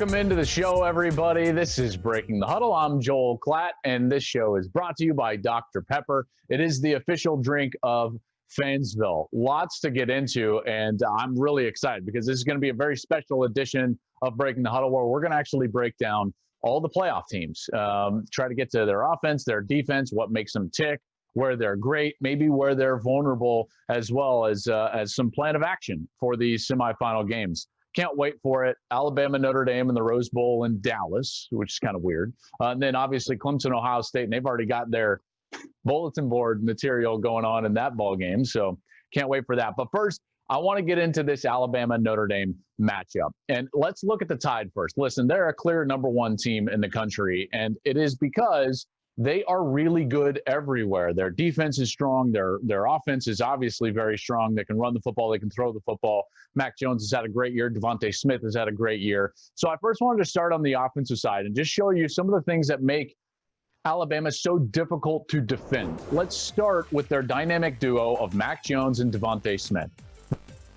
Welcome into the show, everybody. This is Breaking the Huddle. I'm Joel Klatt, and this show is brought to you by Dr. Pepper. It is the official drink of Fansville. Lots to get into, and I'm really excited because this is going to be a very special edition of Breaking the Huddle where we're going to actually break down all the playoff teams, try to get to their offense, their defense, what makes them tick, where they're great, maybe where they're vulnerable, as well as some plan of action for these semifinal games. Can't wait for it. Alabama, Notre Dame in the Rose Bowl in Dallas, which is kind of weird. And then obviously Clemson, Ohio State, and they've already got their bulletin board material going on in that ball game. So can't wait for that. But first, I want to get into this Alabama-Notre Dame matchup. And let's look at the Tide first. Listen, they're a clear number one team in the country, and it is because they are really good everywhere. Their defense is strong. Their offense is obviously very strong. They can run the football. They can throw the football. Mac Jones has had a great year. Devontae Smith has had a great year. So I first wanted to start on the offensive side and just show you some of the things that make Alabama so difficult to defend. Let's start with their dynamic duo of Mac Jones and Devontae Smith.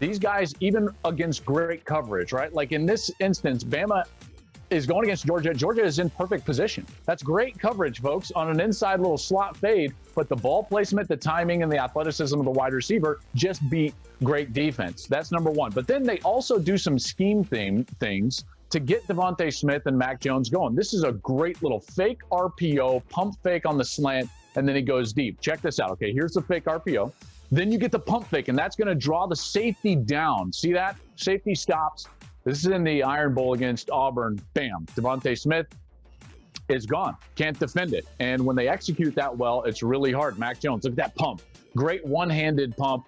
These guys, even against great coverage, right? Like in this instance, Bama is going against Georgia. Georgia is in perfect position. That's great coverage, folks, on an inside little slot fade, but the ball placement, the timing, and the athleticism of the wide receiver just beat great defense. That's number one. But then they also do some scheme things to get Devontae Smith and Mac Jones going. This is a great little fake RPO, pump fake on the slant, and then he goes deep. Check this out. Okay, here's the fake RPO. Then you get the pump fake, and that's going to draw the safety down. See that? Safety stops. This is in the Iron Bowl against Auburn. Bam. Devontae Smith is gone. Can't defend it. And when they execute that well, it's really hard. Mac Jones, look at that pump. Great one-handed pump.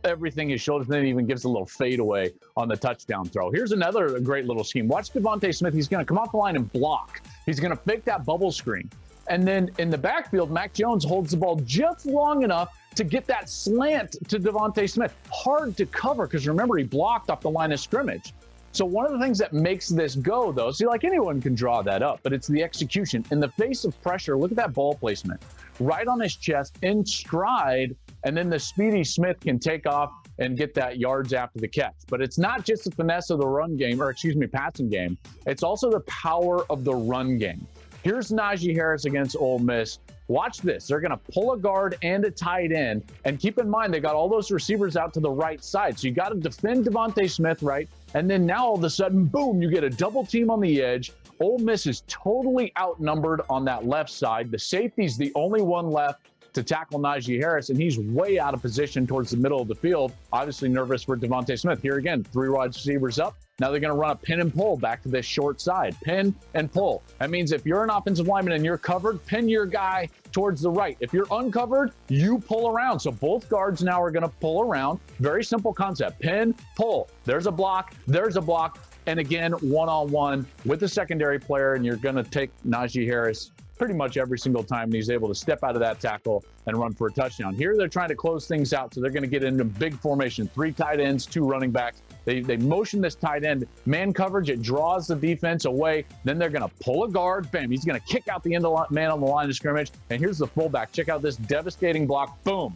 Everything his shoulders, then even gives a little fadeaway on the touchdown throw. Here's another great little scheme. Watch Devontae Smith. He's going to come off the line and block. He's going to fake that bubble screen. And then in the backfield, Mac Jones holds the ball just long enough to get that slant to Devontae Smith. Hard to cover because remember, he blocked off the line of scrimmage. So one of the things that makes this go, though, see, like anyone can draw that up, but it's the execution. In the face of pressure, look at that ball placement. Right on his chest, in stride, and then the speedy Smith can take off and get that yards after the catch. But it's not just the finesse of the run game, or passing game. It's also the power of the run game. Here's Najee Harris against Ole Miss. Watch this. They're going to pull a guard and a tight end. And keep in mind, they got all those receivers out to the right side. So you got to defend Devontae Smith, right? And then now all of a sudden, boom, you get a double team on the edge. Ole Miss is totally outnumbered on that left side. The safety's the only one left to tackle Najee Harris, and he's way out of position towards the middle of the field. Obviously nervous for Devontae Smith. Here again, three wide receivers up. Now they're going to run a pin and pull back to this short side. Pin and pull. That means if you're an offensive lineman and you're covered, pin your guy towards the right. If you're uncovered, you pull around. So both guards now are going to pull around. Very simple concept. Pin, pull. There's a block. There's a block. And again, one-on-one with the secondary player, and you're going to take Najee Harris pretty much every single time, and he's able to step out of that tackle and run for a touchdown. Here they're trying to close things out, so they're going to get into big formation. 3 tight ends, 2 running backs. They motion this tight end. Man coverage, it draws the defense away. Then they're going to pull a guard. Bam, he's going to kick out the end man on the line of scrimmage. And here's the fullback. Check out this devastating block. Boom.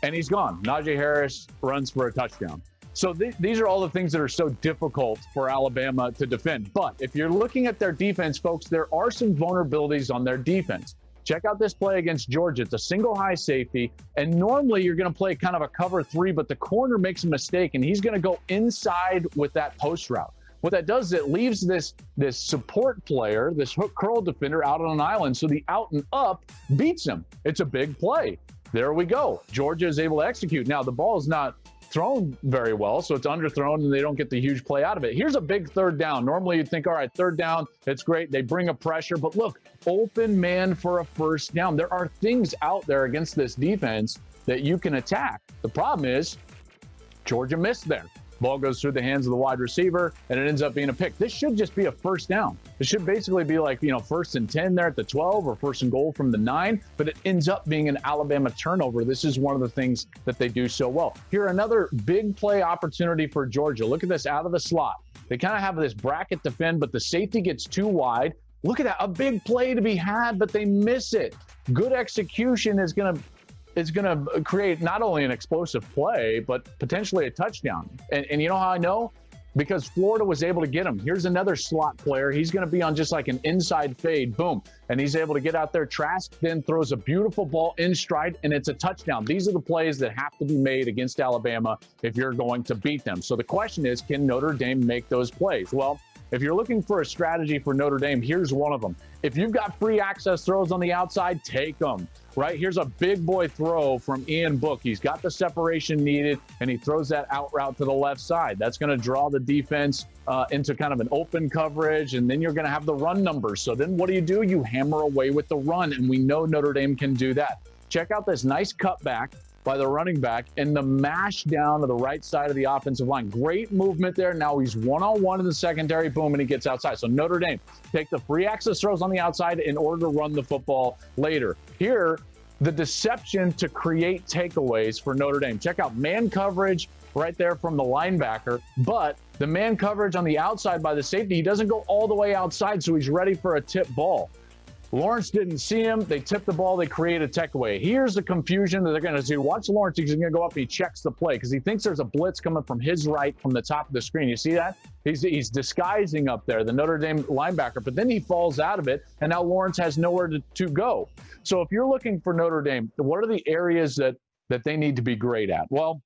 And he's gone. Najee Harris runs for a touchdown. So these are all the things that are so difficult for Alabama to defend. But if you're looking at their defense, folks, there are some vulnerabilities on their defense. Check out this play against Georgia. It's a single high safety, and normally you're going to play kind of a cover 3, but the corner makes a mistake, and he's going to go inside with that post route. What that does is it leaves this support player, this hook curl defender, out on an island, so the out and up beats him. It's a big play. There we go. Georgia is able to execute. Now, the ball is not thrown very well, so it's underthrown and they don't get the huge play out of it. Here's a big third down. Normally you'd think, all right, third down, it's great. They bring a pressure, but look, open man for a first down. There are things out there against this defense that you can attack. The problem is Georgia missed there. Ball goes through the hands of the wide receiver, and it ends up being a pick. This should just be a first down. It should basically be like, first and 10 there at the 12 or first and goal from the 9, but it ends up being an Alabama turnover. This is one of the things that they do so well. Here, another big play opportunity for Georgia. Look at this out of the slot. They kind of have this bracket defend, but the safety gets too wide. Look at that, a big play to be had, but they miss it. Good execution is going to create not only an explosive play, but potentially a touchdown. And you know how I know? because Florida was able to get him. Here's another slot player. He's going to be on just like an inside fade, boom, and he's able to get out there. Trask then throws a beautiful ball in stride, and it's a touchdown. These are the plays that have to be made against Alabama if you're going to beat them. So the question is, can Notre Dame make those plays? Well, if you're looking for a strategy for Notre Dame, here's one of them. If you've got free access throws on the outside, take them, right? Here's a big boy throw from Ian Book. He's got the separation needed, and he throws that out route to the left side. That's going to draw the defense into kind of an open coverage, and then you're going to have the run numbers. So then what do? You hammer away with the run, and we know Notre Dame can do that. Check out this nice cutback by the running back and the mash down to the right side of the offensive line. Great movement there. Now he's one-on-one in the secondary, boom, and he gets outside. So Notre Dame take the free access throws on the outside in order to run the football later. Here, the deception to create takeaways for Notre Dame. Check out man coverage right there from the linebacker, but the man coverage on the outside by the safety, he doesn't go all the way outside, so he's ready for a tip ball. Lawrence didn't see him. They tipped the ball. They create a takeaway. Here's the confusion that they're going to do. Watch Lawrence. He's going to go up and he checks the play because he thinks there's a blitz coming from his right from the top of the screen. You see that? He's disguising up there, the Notre Dame linebacker, but then he falls out of it, and now Lawrence has nowhere to go. So if you're looking for Notre Dame, what are the areas that they need to be great at? Well,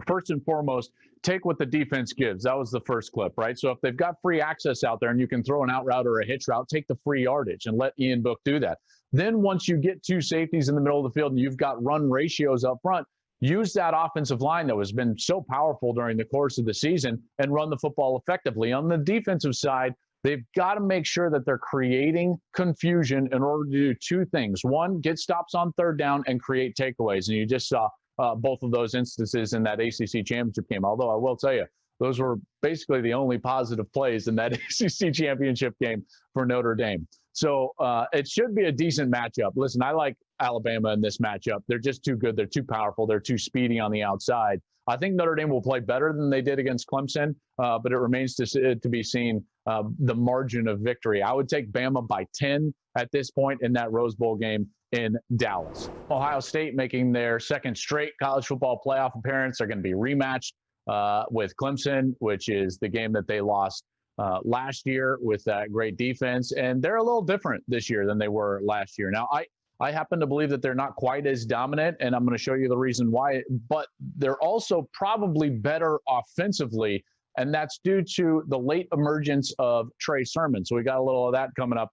first and foremost, take what the defense gives. That was the first clip, right? So if they've got free access out there and you can throw an out route or a hitch route, take the free yardage and let Ian Book do that. Then once you get two safeties in the middle of the field and you've got run ratios up front, use that offensive line that has been so powerful during the course of the season and run the football effectively. On the defensive side, they've got to make sure that they're creating confusion in order to do two things. One, get stops on third down and create takeaways. And you just saw both of those instances in that ACC championship game. Although I will tell you, those were basically the only positive plays in that ACC championship game for Notre Dame. So it should be a decent matchup. Listen, I like Alabama in this matchup. They're just too good. They're too powerful. They're too speedy on the outside. I think Notre Dame will play better than they did against Clemson, but it remains to be seen the margin of victory. I would take Bama by 10 at this point in that Rose Bowl game in Dallas. Ohio State making their second straight college football playoff appearance. They're going to be rematched with Clemson, which is the game that they lost last year with that great defense. And they're a little different this year than they were last year. Now, I happen to believe that they're not quite as dominant, and I'm going to show you the reason why, but they're also probably better offensively, and that's due to the late emergence of Trey Sermon. So we got a little of that coming up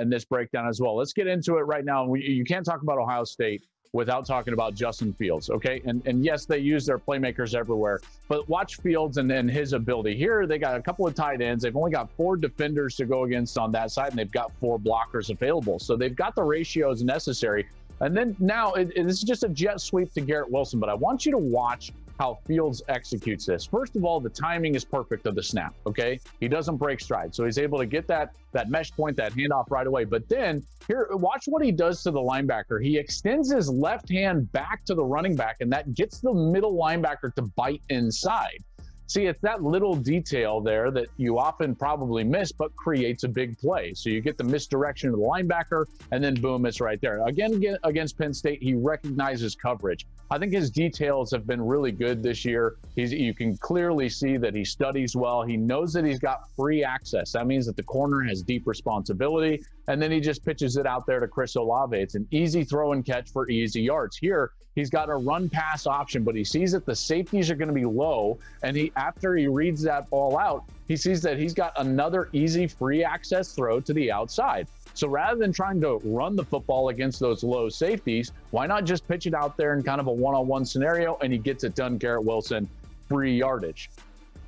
in this breakdown as well. Let's get into it right now. You can't talk about Ohio State without talking about Justin Fields, okay? And yes, they use their playmakers everywhere, but watch Fields and his ability. Here, they got a couple of tight ends. They've only got 4 defenders to go against on that side, and they've got 4 blockers available. So they've got the ratios necessary. And then now, this is just a jet sweep to Garrett Wilson, but I want you to watch how Fields executes this. First of all, the timing is perfect of the snap, okay? He doesn't break stride, so he's able to get that mesh point, that handoff right away. But then, here, watch what he does to the linebacker. He extends his left hand back to the running back, and that gets the middle linebacker to bite inside. See, it's that little detail there that you often probably miss, but creates a big play. So you get the misdirection of the linebacker, and then boom, it's right there. Again, against Penn State, he recognizes coverage. I think his details have been really good this year. You can clearly see that he studies well. He knows that he's got free access. That means that the corner has deep responsibility, and then he just pitches it out there to Chris Olave. It's an easy throw and catch for easy yards. Here, he's got a run pass option, but he sees that the safeties are going to be low, and after he reads that ball out, he sees that he's got another easy free access throw to the outside. So rather than trying to run the football against those low safeties, why not just pitch it out there in kind of a one-on-one scenario, and he gets it done, Garrett Wilson, free yardage.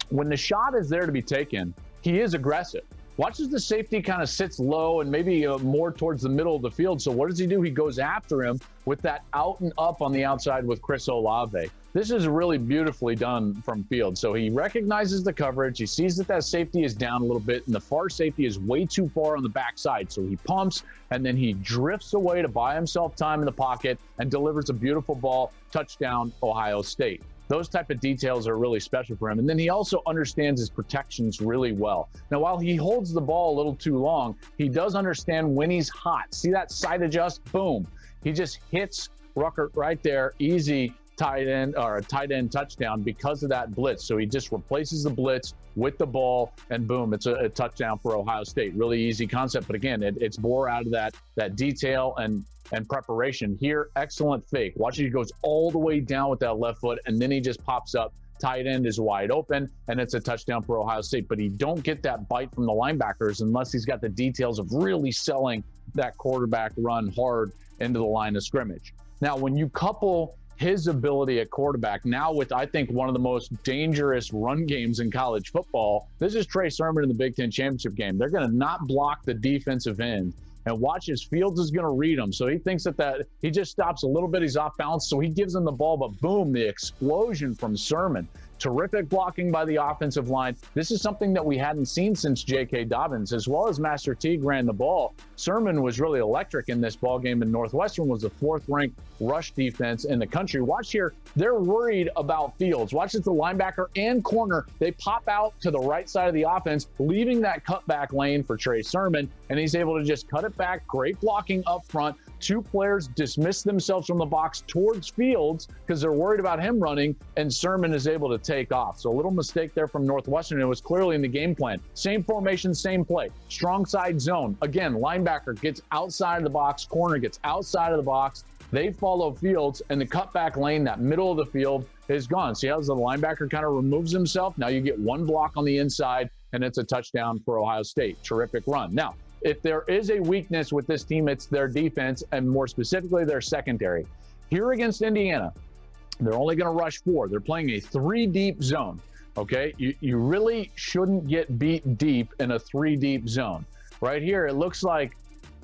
When the shot is there to be taken, he is aggressive. Watch as the safety kind of sits low and maybe more towards the middle of the field. So what does he do? He goes after him with that out and up on the outside with Chris Olave. This is really beautifully done from Fields. So he recognizes the coverage. He sees that safety is down a little bit, and the far safety is way too far on the backside. So he pumps, and then he drifts away to buy himself time in the pocket and delivers a beautiful ball, touchdown, Ohio State. Those type of details are really special for him. And then he also understands his protections really well. Now, while he holds the ball a little too long, he does understand when he's hot. See that side adjust? Boom. He just hits Ruckert right there. Easy tight end or a tight end touchdown because of that blitz. So he just replaces the blitz with the ball, and boom, it's a touchdown for Ohio State. Really easy concept, but again, it's more out of that detail and preparation. Here, excellent fake. Watch, he goes all the way down with that left foot, and then he just pops up. Tight end is wide open, and it's a touchdown for Ohio State. But he don't get that bite from the linebackers unless he's got the details of really selling that quarterback run hard into the line of scrimmage. Now, when you couple his ability at quarterback now with, I think, one of the most dangerous run games in college football, this is Trey Sermon in the Big Ten championship game. They're going to not block the defensive end. And watch, his Fields is going to read him. So he thinks that he just stops a little bit. He's off balance. So he gives him the ball, but boom, the explosion from Sermon. Terrific blocking by the offensive line. This is something that we hadn't seen since J.K. Dobbins, as well as Master Teague ran the ball. Sermon was really electric in this ball game, and Northwestern was the 4th-ranked rush defense in the country. Watch here. They're worried about Fields. Watch as the linebacker and corner, they pop out to the right side of the offense, leaving that cutback lane for Trey Sermon, and he's able to just cut it back. Great blocking up front. 2 players dismiss themselves from the box towards Fields because they're worried about him running, and Sermon is able to take off. So a little mistake there from Northwestern. It was clearly in the game plan. Same formation, same play. Strong side zone. Again, linebacker gets outside of the box, corner gets outside of the box. They follow Fields, and the cutback lane, that middle of the field, is gone. See how the linebacker kind of removes himself? Now you get 1 block on the inside, and it's a touchdown for Ohio State. Terrific run. Now, if there is a weakness with this team, it's their defense, and more specifically their secondary. Here against Indiana, they're only going to rush 4. They're playing a 3-deep zone, okay? You really shouldn't get beat deep in a 3-deep zone. Right here, it looks like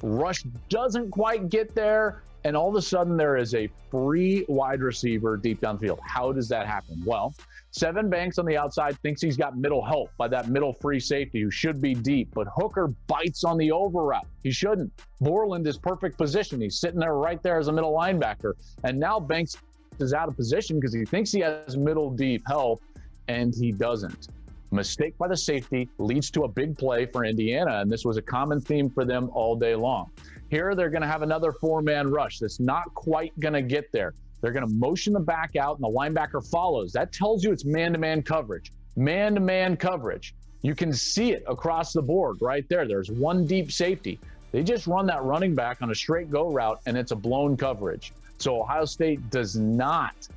rush doesn't quite get there, and all of a sudden there is a free wide receiver deep downfield. How does that happen? Well, Sevyn Banks on the outside thinks he's got middle help by that middle free safety who should be deep, but Hooker bites on the over route. He shouldn't. Borland is perfect position. He's sitting there right there as a middle linebacker, and now Banks is out of position because he thinks he has middle deep help, and he doesn't. Mistake by the safety leads to a big play for Indiana, and this was a common theme for them all day long. Here, they're going to have another 4-man rush that's not quite going to get there. They're going to motion the back out, and the linebacker follows. That tells you it's man-to-man coverage. Man-to-man coverage. You can see it across the board right there. There's 1 deep safety. They just run that running back on a straight go route, and it's a blown coverage. So Ohio State does not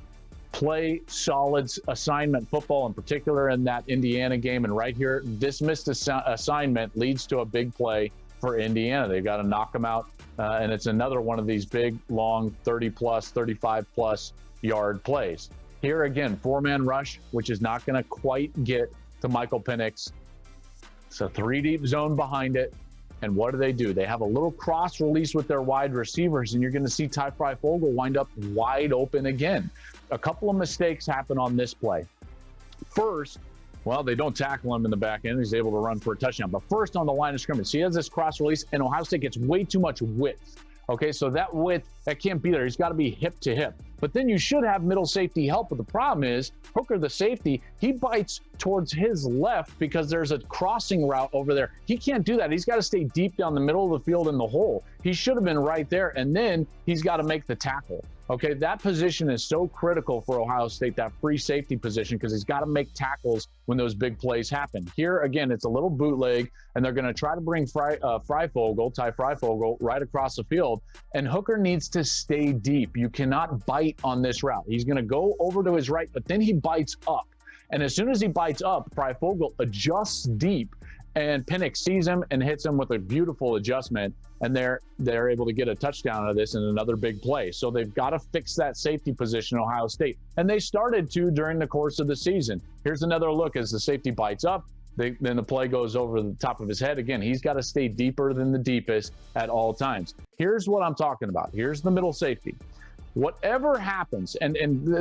play solid assignment football, in particular in that Indiana game. And right here, this missed assignment leads to a big play for Indiana. They've got to knock them out, and it's another one of these big, long 30-plus, 35-plus yard plays. Here again, 4-man rush, which is not going to quite get to Michael Penix. It's a 3-deep zone behind it. And what do? They have a little cross release with their wide receivers, and you're going to see Ty Freifogel wind up wide open again. A couple of mistakes happen on this play. First, well, they don't tackle him in the back end. He's able to run for a touchdown. But first on the line of scrimmage, he has this cross release, and Ohio State gets way too much width. Okay, so that width, that can't be there. He's got to be hip to hip. But then you should have middle safety help. But the problem is, Hooker, the safety, he bites towards his left because there's a crossing route over there. He can't do that. He's got to stay deep down the middle of the field in the hole. He should have been right there, and then he's got to make the tackle. Okay, that position is so critical for Ohio State, that free safety position, because he's got to make tackles when those big plays happen. Here, again, it's a little bootleg, and they're going to try to bring Ty Freifogel, right across the field, and Hooker needs to stay deep. You cannot bite on this route. He's going to go over to his right, but then he bites up. And as soon as he bites up, Freifogel adjusts deep, and Penix sees him and hits him with a beautiful adjustment, and they're able to get a touchdown out of this and another big play. So they've got to fix that safety position in Ohio State, and they started to during the course of the season. Here's another look as the safety bites up. Then the play goes over the top of his head. Again, he's got to stay deeper than the deepest at all times. Here's what I'm talking about. Here's the middle safety. Whatever happens, and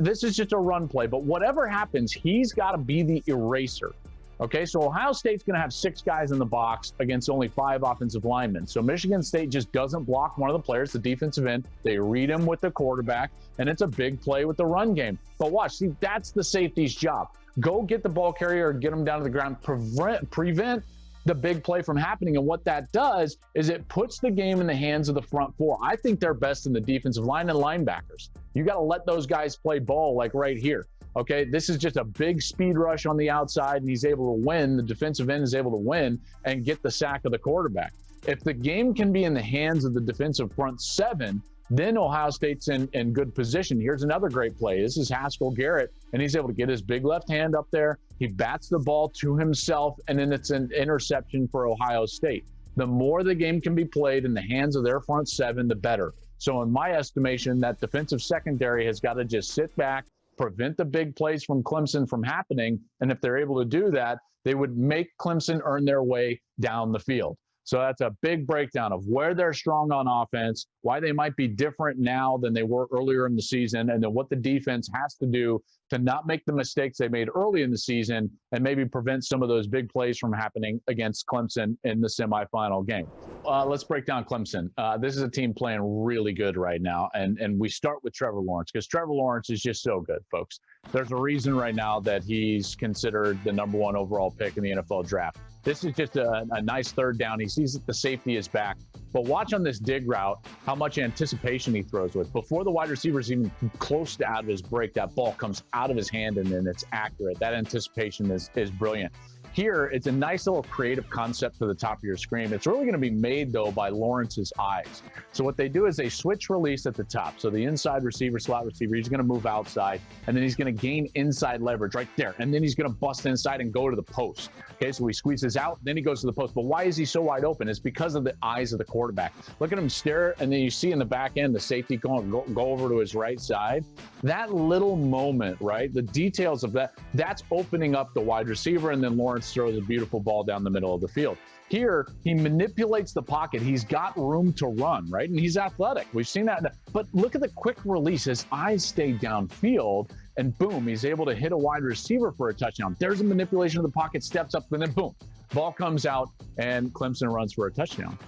this is just a run play, but whatever happens, he's got to be the eraser. Okay, so Ohio State's going to have 6 guys in the box against only 5 offensive linemen. So Michigan State just doesn't block one of the players, the defensive end. They read him with the quarterback, and it's a big play with the run game. But watch, see, that's the safety's job. Go get the ball carrier, get him down to the ground, prevent the big play from happening. And what that does is it puts the game in the hands of the front 4. I think they're best in the defensive line and linebackers. You got to let those guys play ball like right here. Okay, this is just a big speed rush on the outside, and he's able to win. The defensive end is able to win and get the sack of the quarterback. If the game can be in the hands of the defensive front seven, then Ohio State's in good position. Here's another great play. This is Haskell Garrett, and he's able to get his big left hand up there. He bats the ball to himself, and then it's an interception for Ohio State. The more the game can be played in the hands of their front seven, the better. So in my estimation, that defensive secondary has got to just sit back, prevent the big plays from Clemson from happening. And if they're able to do that, they would make Clemson earn their way down the field. So that's a big breakdown of where they're strong on offense, why they might be different now than they were earlier in the season, and then what the defense has to do to not make the mistakes they made early in the season and maybe prevent some of those big plays from happening against Clemson in the semifinal game. Let's break down Clemson. This is a team playing really good right now, and we start with Trevor Lawrence because Trevor Lawrence is just so good, folks. There's a reason right now that he's considered the #1 overall pick in the NFL draft. This is just a nice third down. He sees that the safety is back. But watch on this dig route how much anticipation he throws with. Before the wide receiver is even close to out of his break, that ball comes out of his hand and then it's accurate. That anticipation is brilliant. Here, it's a nice little creative concept to the top of your screen. It's really going to be made, though, by Lawrence's eyes. So what they do is they switch release at the top. So the inside receiver, slot receiver, he's going to move outside, and then he's going to gain inside leverage right there. And then he's going to bust inside and go to the post. Okay, so he squeezes out, then he goes to the post. But why is he so wide open? It's because of the eyes of the quarterback. Look at him stare, and then you see in the back end the safety go over to his right side. That little moment, right, the details of that, that's opening up the wide receiver, and then Lawrence throws a beautiful ball down the middle of the field. Here, he manipulates the pocket. He's got room to run, right? And he's athletic. We've seen that. But look at the quick release. His eyes stay downfield, and boom, he's able to hit a wide receiver for a touchdown. There's a manipulation of the pocket, steps up, and then boom, ball comes out, and Clemson runs for a touchdown.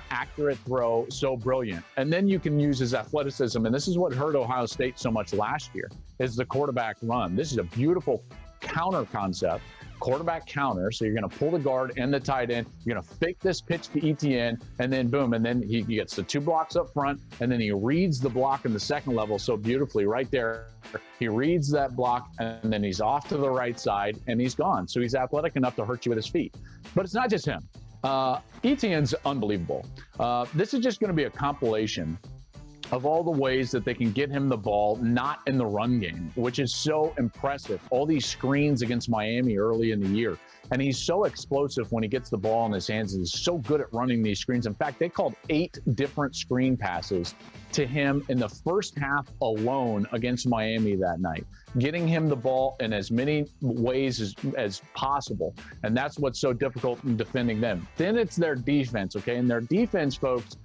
Accurate throw, so brilliant. And then you can use his athleticism, and this is what hurt Ohio State so much last year, is the quarterback run. This is a beautiful counter concept. Quarterback counter, so you're going to pull the guard and the tight end. You're going to fake this pitch to ETN, and then boom, and then he gets the 2 blocks up front, and then he reads the block in the second level so beautifully right there. He reads that block, and then he's off to the right side, and he's gone. So he's athletic enough to hurt you with his feet. But it's not just him. ETN's unbelievable. This is just going to be a compilation of all the ways that they can get him the ball not in the run game, which is so impressive. All these screens against Miami early in the year. And he's so explosive when he gets the ball in his hands. He's so good at running these screens. In fact, they called 8 different screen passes to him in the first half alone against Miami that night, getting him the ball in as many ways as possible. And that's what's so difficult in defending them. Then it's their defense, okay? And their defense, folks,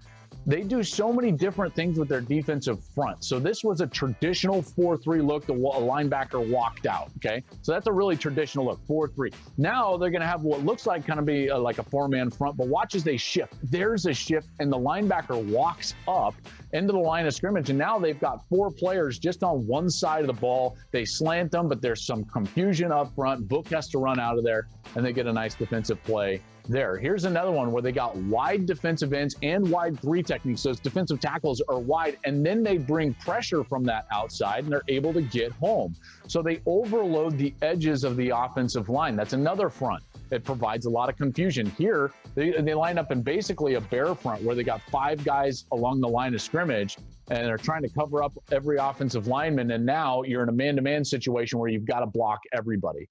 they do so many different things with their defensive front. So this was a traditional 4-3 look. The linebacker walked out, okay? So that's a really traditional look, 4-3. Now they're going to have what looks like kind of be like a 4-man front, but watch as they shift. There's a shift, and the linebacker walks up into the line of scrimmage, and now they've got 4 players just on one side of the ball. They slant them, but there's some confusion up front. Book has to run out of there, and they get a nice defensive play there. Here's another one where they got wide defensive ends and wide 3 techniques. Those defensive tackles are wide, and then they bring pressure from that outside, and they're able to get home. So they overload the edges of the offensive line. That's another front. It provides a lot of confusion. Here, they line up in basically a bear front where they got 5 guys along the line of scrimmage, and they're trying to cover up every offensive lineman, and now you're in a man-to-man situation where you've got to block everybody.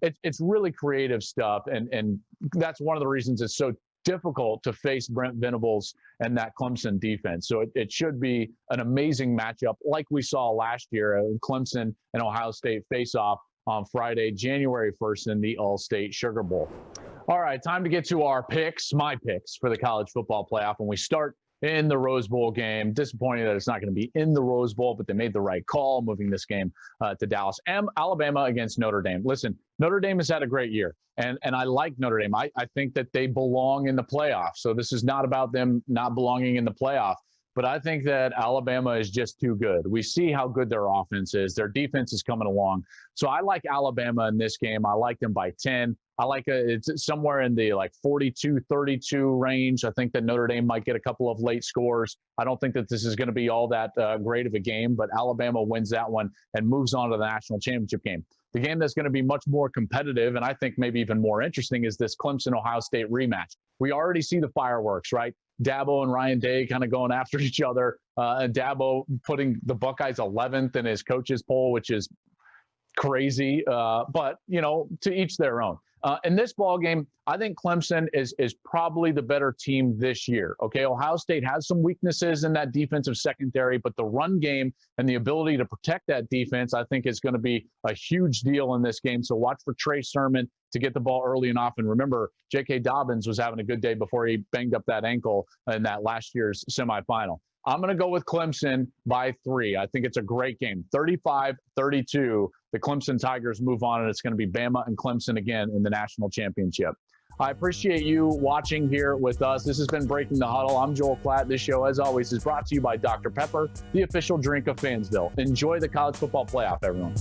It's really creative stuff, and that's one of the reasons it's so difficult to face Brent Venables and that Clemson defense. So it should be an amazing matchup like we saw last year. Clemson and Ohio State face off on Friday, January 1st in the All-State Sugar Bowl. All right, time to get to our picks, my picks for the college football playoff. And we start in the Rose Bowl game. Disappointing that it's not going to be in the Rose Bowl, but they made the right call moving this game to Dallas. Alabama against Notre Dame. Listen, Notre Dame has had a great year, and I like Notre Dame. I think that they belong in the playoff. So this is not about them not belonging in the playoff. but I think that Alabama is just too good. We see how good their offense is. Their defense is coming along. So I like Alabama in this game. I like them by 10. I like it's somewhere in the like 42-32 range. I think that Notre Dame might get a couple of late scores. I don't think that this is going to be all that great of a game, but Alabama wins that one and moves on to the national championship game. The game that's going to be much more competitive and I think maybe even more interesting is this Clemson-Ohio State rematch. We already see the fireworks, right? Dabo and Ryan Day kind of going after each other. And Dabo putting the Buckeyes 11th in his coaches poll, which is crazy. But, you know, to each their own. In this ball game, I think Clemson is probably the better team this year. Okay, Ohio State has some weaknesses in that defensive secondary, but the run game and the ability to protect that defense, I think, is going to be a huge deal in this game. So watch for Trey Sermon to get the ball early and often. Remember, J.K. Dobbins was having a good day before he banged up that ankle in that last year's semifinal. I'm going to go with Clemson by 3. I think it's a great game. 35-32. The Clemson Tigers move on, and it's going to be Bama and Clemson again in the national championship. I appreciate you watching here with us. This has been Breaking the Huddle. I'm Joel Klatt. This show, as always, is brought to you by Dr. Pepper, the official drink of Fansville. Enjoy the college football playoff, everyone.